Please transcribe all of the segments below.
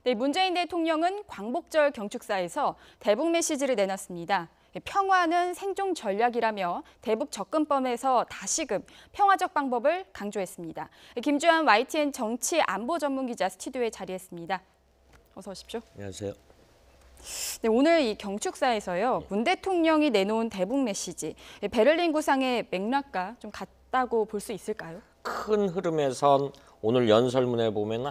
네, 문재인 대통령은 광복절 경축사에서 대북 메시지를 내놨습니다. 평화는 생존 전략이라며 대북 접근법에서 다시금 평화적 방법을 강조했습니다. 김주환 YTN 정치 안보 전문 기자 스튜디오에 자리했습니다. 어서 오십시오. 안녕하세요. 네, 오늘 이 경축사에서요, 문 대통령이 내놓은 대북 메시지, 베를린 구상의 맥락과 좀 같다고 볼 수 있을까요? 큰 흐름에선 오늘 연설문에 보면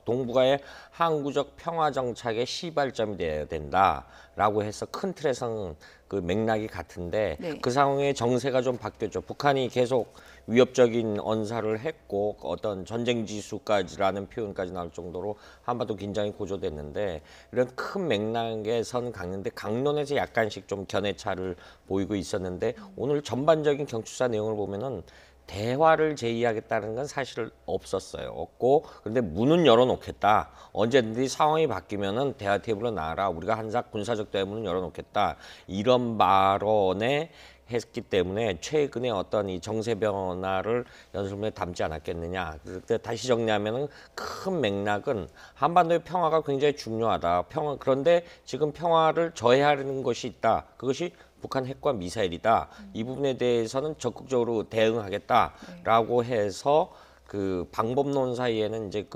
동북아의 항구적 평화 정착의 시발점이 되어야 된다라고 해서 큰 틀에서는 그 맥락이 같은데 네. 그 상황에 정세가 좀 바뀌었죠. 북한이 계속 위협적인 언사를 했고 어떤 전쟁 지수까지라는 표현까지 나올 정도로 한반도 긴장이 고조됐는데 이런 큰 맥락에선 강는데 강론에서 약간씩 좀 견해차를 보이고 있었는데 오늘 전반적인 경축사 내용을 보면은 대화를 제의하겠다는 건 사실 없었어요. 없고 그런데 문은 열어놓겠다. 언제든지 상황이 바뀌면은 대화 테이블로 나와라. 우리가 한사 군사적 대문은 열어놓겠다. 이런 발언에 했기 때문에 최근에 어떤 이 정세 변화를 연설문에 담지 않았겠느냐. 그때 다시 정리하면은 큰 맥락은 한반도의 평화가 굉장히 중요하다. 그런데 지금 평화를 저해하려는 것이 있다. 그것이 북한 핵과 미사일이다. 이 부분에 대해서는 적극적으로 대응하겠다라고 해서 그 방법론 사이에는 이제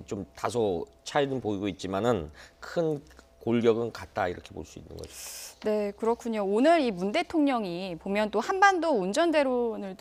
좀 다소 차이는 보이고 있지만은 큰 골격은 같다 이렇게 볼 수 있는 거죠. 네, 그렇군요. 오늘 이 문 대통령이 보면 또 한반도 운전대론을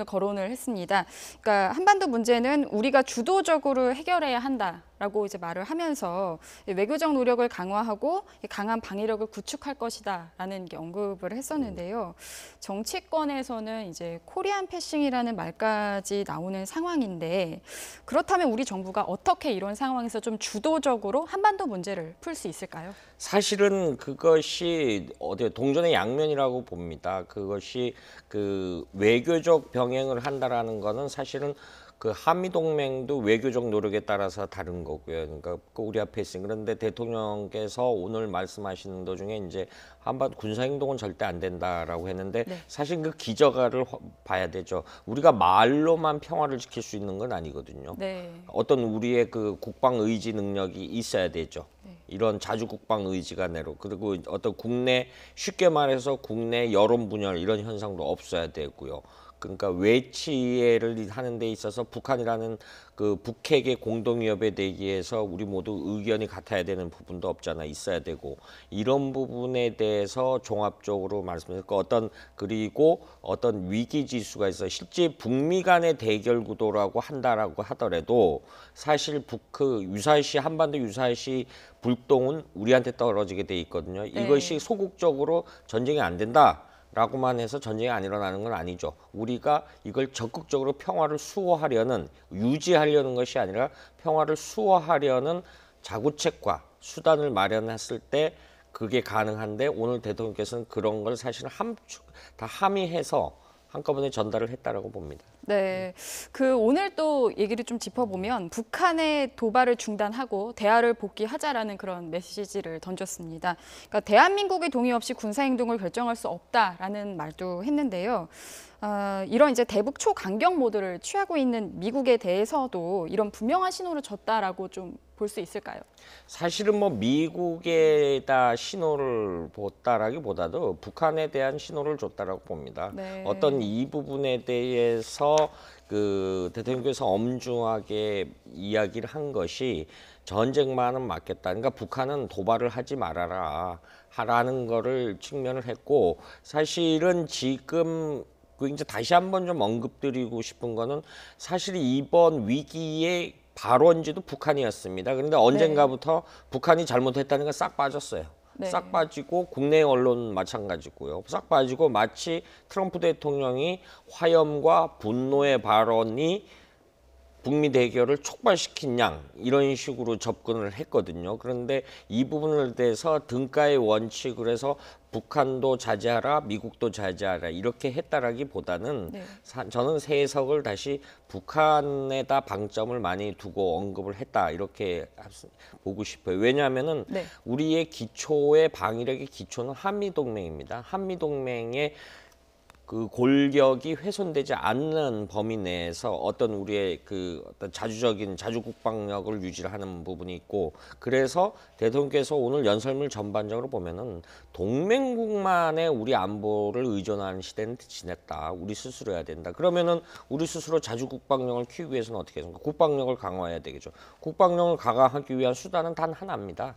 거론을 했습니다. 그러니까 한반도 문제는 우리가 주도적으로 해결해야 한다라고 이제 말을 하면서 외교적 노력을 강화하고 강한 방위력을 구축할 것이다라는 게 언급을 했었는데요. 정치권에서는 이제 코리안 패싱이라는 말까지 나오는 상황인데 그렇다면 우리 정부가 어떻게 이런 상황에서 좀 주도적으로 한반도 문제를 풀 수 있을까요? 사실은 그것이 동전의 양면이라고 봅니다. 그것이 그 외교적 병행을 한다라는 거는 사실은 그 한미 동맹도 외교적 노력에 따라서 다른 거고요. 그러니까 우리 앞에 있으니 그런데 대통령께서 오늘 말씀하시는 도중에 이제 한반도 군사 행동은 절대 안 된다라고 했는데 네. 사실 그 기저가를 봐야 되죠. 우리가 말로만 평화를 지킬 수 있는 건 아니거든요. 네. 어떤 우리의 그 국방 의지 능력이 있어야 되죠. 이런 자주 국방 의지가 내로 그리고 어떤 쉽게 말해서 국내 여론 분열 이런 현상도 없어야 되고요. 그러니까 외치를 하는 데 있어서 북한이라는 그 북핵의 공동 위협에 대비해서 우리 모두 의견이 같아야 되는 부분도 없잖아 있어야 되고 이런 부분에 대해서 종합적으로 말씀드리니까 그리고 어떤 위기 지수가 있어 실제 북미 간의 대결 구도라고 한다라고 하더라도 사실 한반도 유사시 불똥은 우리한테 떨어지게 돼 있거든요. 네. 이것이 소극적으로 전쟁이 안 된다. 라고만 해서 전쟁이 안 일어나는 건 아니죠. 우리가 이걸 적극적으로 평화를 유지하려는 것이 아니라 평화를 수호하려는 자구책과 수단을 마련했을 때 그게 가능한데 오늘 대통령께서는 그런 걸 사실 다 함의해서 한꺼번에 전달을 했다라고 봅니다. 네, 오늘 또 얘기를 좀 짚어보면 북한의 도발을 중단하고 대화를 복귀하자라는 그런 메시지를 던졌습니다. 그러니까 대한민국의 동의 없이 군사행동을 결정할 수 없다라는 말도 했는데요. 이런 이제 대북 초강경 모드를 취하고 있는 미국에 대해서도 이런 분명한 신호를 줬다라고 좀 볼 수 있을까요? 사실은 뭐 미국에다 신호를 줬다라기보다도 북한에 대한 신호를 줬다라고 봅니다. 네. 어떤 이 부분에 대해서 그 대통령께서 엄중하게 이야기를 한 것이 전쟁만은 막겠다. 그러니까 북한은 도발을 하지 말아라 하라는 거를 측면을 했고 사실은 지금 이제 다시 한번 좀 언급드리고 싶은 거는 사실 이번 위기의 발원지도 북한이었습니다. 그런데 언젠가부터 북한이 잘못했다는 건 싹 빠졌어요. 네. 싹 빠지고 국내 언론 마찬가지고요. 싹 빠지고 마치 트럼프 대통령이 화염과 분노의 발언이 북미 대결을 촉발시킨 양 이런 식으로 접근을 했거든요. 그런데 이 부분을 대해서 등가의 원칙을 해서 북한도 자제하라, 미국도 자제하라 이렇게 했다라기보다는 네. 저는 새 해석을 다시 북한에다 방점을 많이 두고 언급을 했다 이렇게 보고 싶어요. 왜냐하면은 네. 우리의 기초의 방위력의 기초는 한미 동맹입니다. 한미 동맹의 그 골격이 훼손되지 않는 범위 내에서 어떤 우리의 그 어떤 자주적인 자주 국방력을 유지를 하는 부분이 있고, 그래서 대통령께서 오늘 연설문 전반적으로 보면은 동맹국만의 우리 안보를 의존하는 시대는 지냈다. 우리 스스로 해야 된다. 그러면은 우리 스스로 자주 국방력을 키우기 위해서는 어떻게 해야 됩니까? 국방력을 강화해야 되겠죠. 국방력을 강화하기 위한 수단은 단 하나입니다.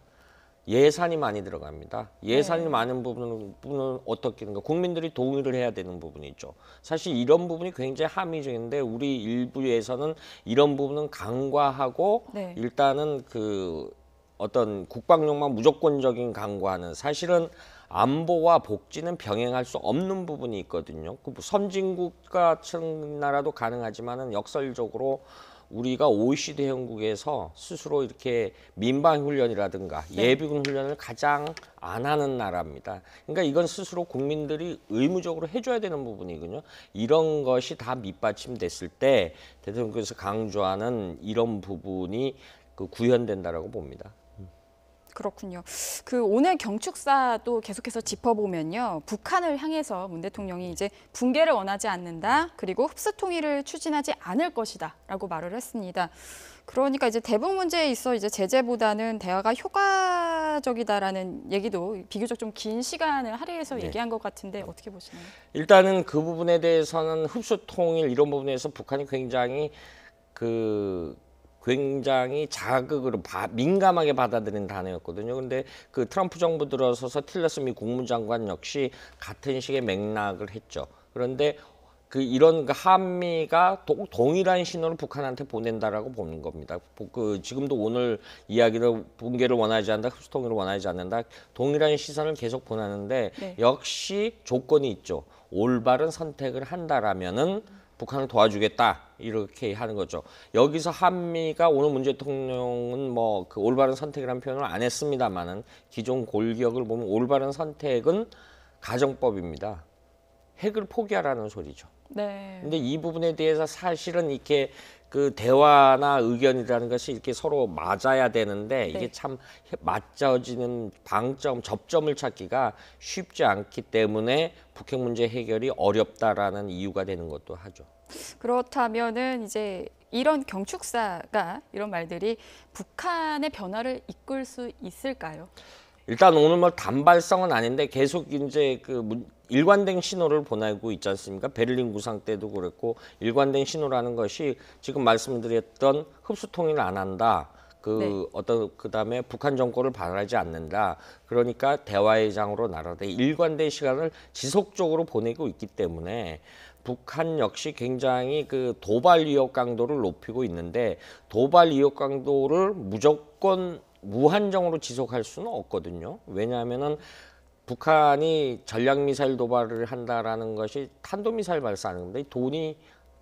예산이 많이 들어갑니다. 예산이 많은 부분은 어떻게 되는가? 국민들이 동의를 해야 되는 부분이 있죠. 사실 이런 부분이 굉장히 합리적인데 우리 일부에서는 이런 부분은 간과하고 네. 일단은 그 어떤 국방력만 무조건적인 강화는 사실은 안보와 복지는 병행할 수 없는 부분이 있거든요. 선진국 같은 나라도 가능하지만은 역설적으로 우리가 OECD 형국에서 스스로 이렇게 민방 훈련이라든가 예비군 훈련을 가장 안 하는 나라입니다. 그러니까 이건 스스로 국민들이 의무적으로 해줘야 되는 부분이거든요. 이런 것이 다 밑받침됐을 때 대통령께서 강조하는 이런 부분이 그 구현된다라고 봅니다. 그렇군요. 그 오늘 경축사도 계속해서 짚어보면요. 북한을 향해서 문 대통령이 이제 붕괴를 원하지 않는다. 그리고 흡수 통일을 추진하지 않을 것이다. 라고 말을 했습니다. 그러니까 이제 대북 문제에 있어 이제 제재보다는 대화가 효과적이다라는 얘기도 비교적 좀 긴 시간을 할애해서 얘기한 것 같은데 어떻게 보시나요? 일단은 그 부분에 대해서는 흡수 통일 이런 부분에서 북한이 굉장히 자극으로 민감하게 받아들인 단어였거든요. 근데 그 트럼프 정부 들어서서 틸러스 미 국무장관 역시 같은 식의 맥락을 했죠. 그런데 이런 한미가 동일한 신호를 북한한테 보낸다라고 보는 겁니다. 지금도 오늘 이야기를 붕괴를 원하지 않는다, 흡수통일을 원하지 않는다, 동일한 시선을 계속 보내는데 역시 조건이 있죠. 올바른 선택을 한다라면은 북한을 도와주겠다 이렇게 하는 거죠. 여기서 한미가 오늘 문재인 대통령은 뭐 그 올바른 선택이라는 표현을 안 했습니다만은 기존 골격을 보면 올바른 선택은 가정법입니다. 핵을 포기하라는 소리죠. 네. 근데 이 부분에 대해서 사실은 이렇게 그 대화나 의견이라는 것이 이렇게 서로 맞아야 되는데 이게 참 맞춰지는 접점을 찾기가 쉽지 않기 때문에 북핵 문제 해결이 어렵다라는 이유가 되는 것도 하죠. 그렇다면은 이제 이런 경축사가 이런 말들이 북한의 변화를 이끌 수 있을까요? 일단 오늘 뭐 단발성은 아닌데 계속 이제 일관된 신호를 보내고 있지 않습니까? 베를린 구상 때도 그랬고 일관된 신호라는 것이 지금 말씀드렸던 흡수 통일을 안 한다. 그다음에 북한 정권을 바라지 않는다. 그러니까 대화의 장으로 나아가다 일관된 시간을 지속적으로 보내고 있기 때문에 북한 역시 굉장히 그 도발 위협 강도를 높이고 있는데 도발 위협 강도를 무조건 무한정으로 지속할 수는 없거든요. 왜냐하면은 북한이 전략미사일 도발을 한다라는 것이 탄도미사일 발사하는 건데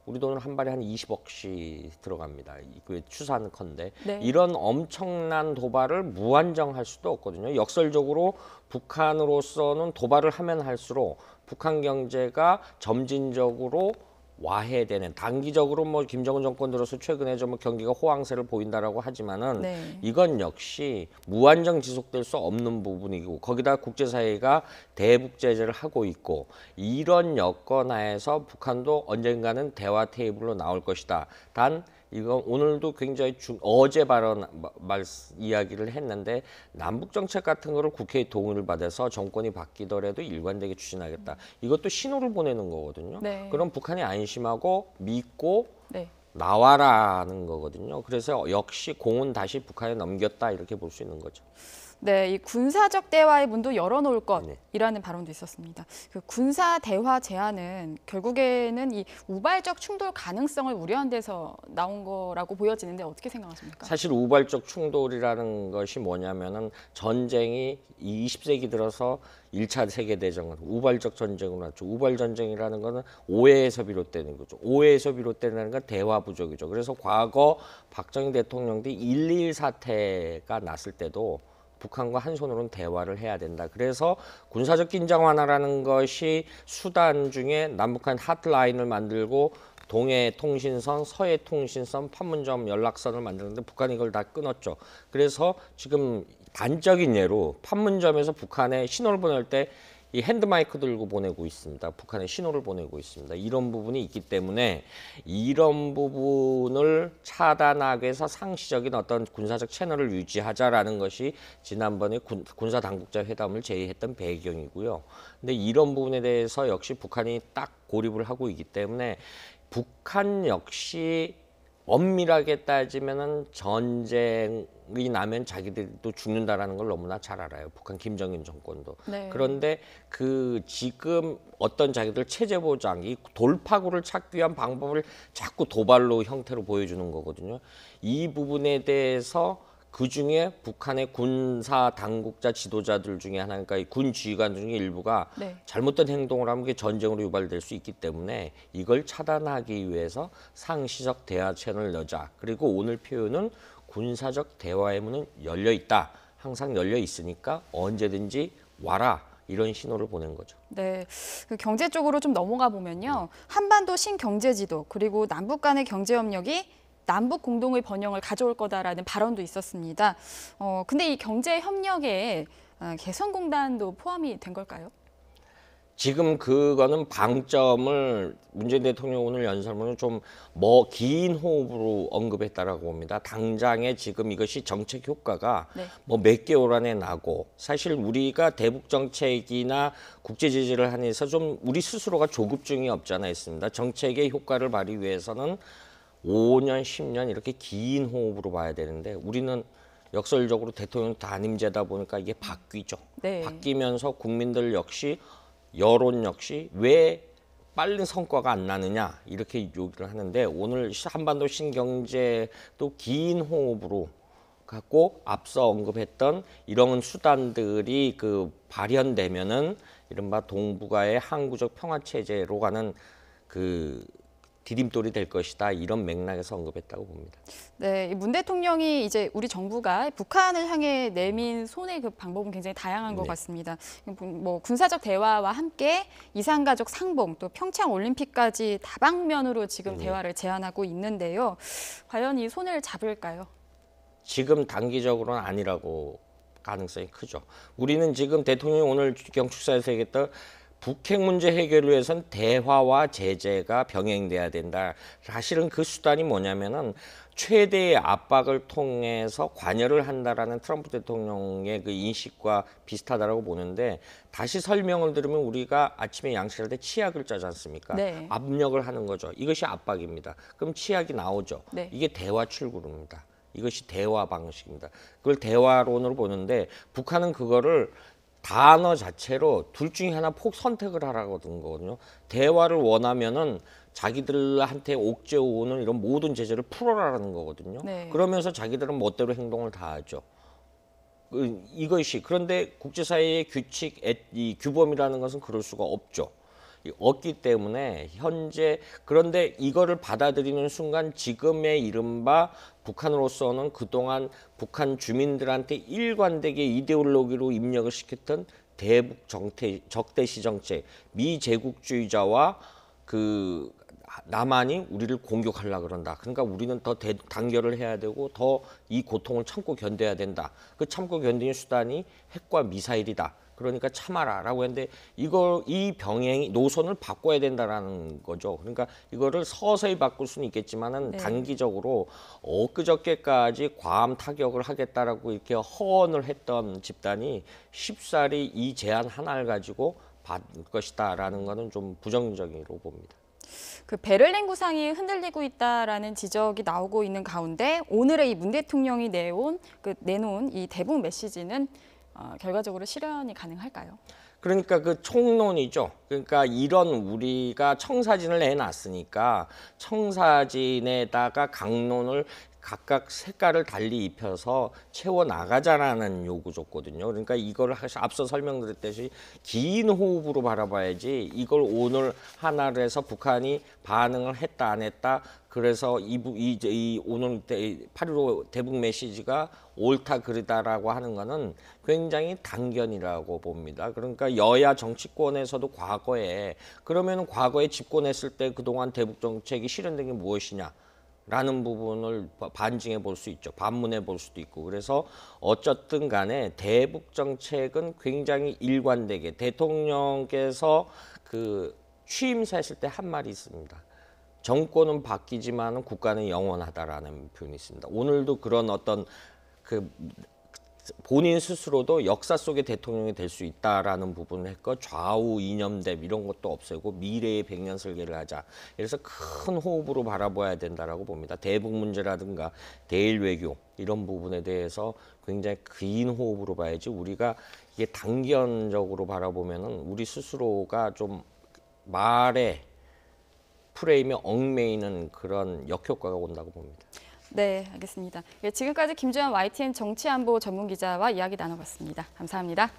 우리 돈으로 한 발에 한 20억씩 들어갑니다. 그 추산컨대 이런 엄청난 도발을 무한정할 수도 없거든요. 역설적으로 북한으로서는 도발을 하면 할수록 북한 경제가 점진적으로 와해되는 단기적으로 뭐 김정은 정권 들어서 최근에 좀 경기가 호황세를 보인다라고 하지만은 이건 역시 무한정 지속될 수 없는 부분이고 거기다 국제사회가 대북 제재를 하고 있고 이런 여건 하에서 북한도 언젠가는 대화 테이블로 나올 것이다. 단 이건 오늘도 굉장히 어제 이야기를 했는데 남북 정책 같은 거를 국회의 동의를 받아서 정권이 바뀌더라도 일관되게 추진하겠다. 이것도 신호를 보내는 거거든요. 그럼 북한이 안심하고 믿고 나와라는 거거든요. 그래서 역시 공은 다시 북한에 넘겼다 이렇게 볼 수 있는 거죠. 네, 이 군사적 대화의 문도 열어놓을 것이라는 발언도 있었습니다. 그 군사 대화 제안은 결국에는 이 우발적 충돌 가능성을 우려한 데서 나온 거라고 보여지는데 어떻게 생각하십니까? 사실 우발적 충돌이라는 것이 뭐냐면은 전쟁이 20세기 들어서 1차 세계대전 우발적 전쟁으로 났죠. 우발 전쟁이라는 거는 오해에서 비롯되는 거죠. 오해에서 비롯되는 건 대화 부족이죠. 그래서 과거 박정희 대통령도 1.2.1 사태가 났을 때도 북한과 한 손으로는 대화를 해야 된다. 그래서 군사적 긴장 완화라는 것이 수단 중에 남북한 핫라인을 만들고 동해 통신선, 서해 통신선, 판문점 연락선을 만드는데 북한이 이걸 다 끊었죠. 그래서 지금 단적인 예로 판문점에서 북한에 신호를 보낼 때 이 핸드마이크 들고 보내고 있습니다. 북한에 신호를 보내고 있습니다. 이런 부분이 있기 때문에 이런 부분을 차단하기 위해서 상시적인 어떤 군사적 채널을 유지하자라는 것이 지난번에 군사 당국자 회담을 제의했던 배경이고요. 근데 이런 부분에 대해서 역시 북한이 딱 고립을 하고 있기 때문에 북한 역시 엄밀하게 따지면은 전쟁이 나면 자기들도 죽는다라는 걸 너무나 잘 알아요. 북한 김정일 정권도. 네. 그런데 그 지금 어떤 자기들 체제 보장, 이 돌파구를 찾기 위한 방법을 자꾸 도발로 형태로 보여주는 거거든요. 이 부분에 대해서 그 중에 북한의 군사 당국자 지도자들 중에 하나, 그러니까 군 지휘관 중에 일부가 네. 잘못된 행동을 하면 그게 전쟁으로 유발될 수 있기 때문에 이걸 차단하기 위해서 상시적 대화 채널을 여자. 그리고 오늘 표현은 군사적 대화의 문은 열려 있다. 항상 열려 있으니까 언제든지 와라. 이런 신호를 보낸 거죠. 네, 그 경제 쪽으로 좀 넘어가 보면요. 한반도 신경제지도 그리고 남북 간의 경제협력이 남북 공동의 번영을 가져올 거다라는 발언도 있었습니다. 근데 이 경제 협력에 개성공단도 포함이 된 걸까요? 지금 그거는 방점을 문재인 대통령 오늘 연설문은 좀 긴 호흡으로 언급했다라고 봅니다. 당장에 지금 이것이 정책 효과가 네. 몇 개월 안에 나고 사실 우리가 대북 정책이나 국제 제재를 하면서 좀 우리 스스로가 조급증이 없잖아 있습니다. 정책의 효과를 발휘 위해서는 5년, 10년 이렇게 긴 호흡으로 봐야 되는데 우리는 역설적으로 대통령 단임제다 보니까 이게 바뀌죠. 네. 바뀌면서 국민들 역시 여론 역시 왜 빠른 성과가 안 나느냐 이렇게 요구를 하는데 오늘 한반도 신경제도 긴 호흡으로 갖고 앞서 언급했던 이런 수단들이 그 발현되면은 이른바 동북아의 항구적 평화 체제로 가는 그 디딤돌이 될 것이다 이런 맥락에서 언급했다고 봅니다. 네, 문 대통령이 이제 우리 정부가 북한을 향해 내민 손의 그 방법은 굉장히 다양한 것 네. 같습니다. 뭐 군사적 대화와 함께 이산가족 상봉 또 평창 올림픽까지 다방면으로 지금 대화를 제안하고 있는데요. 과연 이 손을 잡을까요? 지금 단기적으로는 아니라고 가능성이 크죠. 우리는 지금 대통령이 오늘 경축사에서 얘기했던 북핵 문제 해결을 위해서는 대화와 제재가 병행돼야 된다. 사실은 그 수단이 뭐냐면은 최대의 압박을 통해서 관여를 한다라는 트럼프 대통령의 그 인식과 비슷하다라고 보는데 다시 설명을 들으면 우리가 아침에 양식할 때 치약을 짜지 않습니까? 네. 압력을 하는 거죠. 이것이 압박입니다. 그럼 치약이 나오죠. 네. 이게 대화 출구입니다. 이것이 대화 방식입니다. 그걸 대화론으로 보는데 북한은 그거를 단어 자체로 둘 중에 하나 선택을 하라고 든 거거든요. 대화를 원하면은 자기들한테 옥죄어 오는 이런 모든 제재를 풀어라라는 거거든요. 네. 그러면서 자기들은 멋대로 행동을 다 하죠. 이것이 그런데 국제사회의 규칙, 이 규범이라는 것은 그럴 수가 없죠. 없기 때문에 현재 그런데 이거를 받아들이는 순간 지금의 이른바 북한으로서는 그동안 북한 주민들한테 일관되게 이데올로기로 입력을 시켰던 대북 적대시 정책, 미제국주의자와 그 남한이 우리를 공격하려고 그런다. 그러니까 우리는 더 단결을 해야 되고 더 이 고통을 참고 견뎌야 된다. 그 참고 견디는 수단이 핵과 미사일이다. 그러니까 참아라라고 했는데 이 병행이 노선을 바꿔야 된다라는 거죠. 그러니까 이거를 서서히 바꿀 수는 있겠지만은 네. 단기적으로 엊그저께까지 괌 타격을 하겠다라고 이렇게 허언을 했던 집단이 쉽사리 이 제안 하나를 가지고 받을 것이다라는 거는 좀 부정적으로 봅니다. 그 베를린 구상이 흔들리고 있다라는 지적이 나오고 있는 가운데 오늘의 이 문 대통령이 내놓은 이 대북 메시지는 결과적으로 실현이 가능할까요? 그러니까 그 총론이죠. 그러니까 이런 우리가 청사진을 내놨으니까 청사진에다가 강론을 각각 색깔을 달리 입혀서 채워 나가자라는 요구 줬거든요. 그러니까 이걸 앞서 설명드렸듯이 긴 호흡으로 바라봐야지 이걸 오늘 하나를 해서 북한이 반응을 했다 안 했다. 그래서 오늘 8.15 대북 메시지가 옳다 그르다라고 하는 거는 굉장히 단견이라고 봅니다. 그러니까 여야 정치권에서도 과거에 집권했을 때 그동안 대북 정책이 실현된 게 무엇이냐? 라는 부분을 반증해 볼 수 있죠. 반문해 볼 수도 있고. 그래서 어쨌든 간에 대북 정책은 굉장히 일관되게 대통령께서 그 취임사했을 때 한 말이 있습니다. 정권은 바뀌지만 국가는 영원하다라는 표현이 있습니다. 오늘도 그런 어떤 그 본인 스스로도 역사 속의 대통령이 될 수 있다라는 부분을 했고 좌우 이념됨 이런 것도 없애고 미래의 백년 설계를 하자. 그래서 큰 호흡으로 바라봐야 된다라고 봅니다. 대북 문제라든가 대일 외교 이런 부분에 대해서 굉장히 긴 호흡으로 봐야지 우리가 이게 단견적으로 바라보면은 우리 스스로가 좀 말에 프레임에 얽매이는 그런 역효과가 온다고 봅니다. 네, 알겠습니다. 예, 지금까지 김주환 YTN 정치안보 전문기자와 이야기 나눠봤습니다. 감사합니다.